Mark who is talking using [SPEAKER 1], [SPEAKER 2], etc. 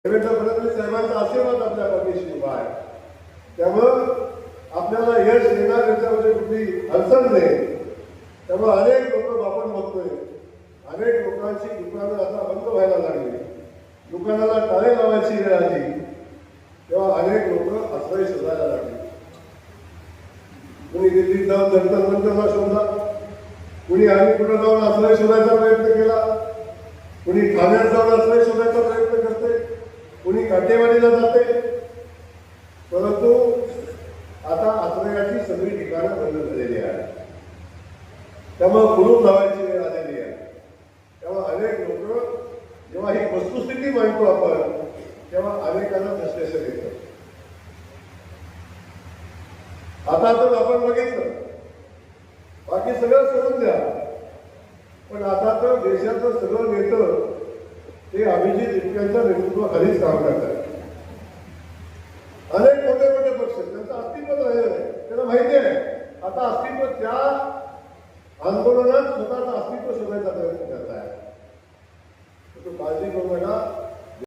[SPEAKER 1] देवेंद्र फडणवीस साहेबांचा आशीर्वाद आपल्या पाठीशी उभा आहे. त्यामुळं आपल्याला यश येणार याच्यामध्ये कुठली अडचण नाही. त्यामुळे अनेक लोक आपण बघतोय, अनेक लोकांची दुकानं आता बंद व्हायला लागली, दुकानाला टाळे लावायची वेळ आली, तेव्हा अनेक लोक आश्रय शोधायला लागले. कुणी दिल्लीत जाऊन जंतर मंतरला शोधला, कुणी आणि कुठं जाऊन आश्रय शोधायचा प्रयत्न केला, कुणी ठाण्यात जाऊन आश्रय शोधायचा प्रयत्न करते, कुणी काटेवाडीला जाते. परंतु आता आश्रयाची सगळी ठिकाणं बंद झालेली आहेत. त्यामुळे कुलूप लावायची वेळ आलेली आहे. तेव्हा अनेक लोक जेव्हा ही वस्तुस्थिती मांडतो आपण, तेव्हा अनेकांना फ्रस्ट्रेशन येतं. आता तर आपण बघितलं, बाकी सगळं सोडून द्या, पण आता तर देशाचं सगळं नेतं ते अभिजित इटक्यांच्या नेतृत्वाखालीच काम करतात. अनेक मोठे मोठे पक्ष त्यांचं अस्तित्व राहिलं नाही. त्यांना माहिती आहे आता अस्तित्व त्या आंदोलनात स्वतःचं अस्तित्व शोधायचा प्रयत्न करताय. काळजी करू नका.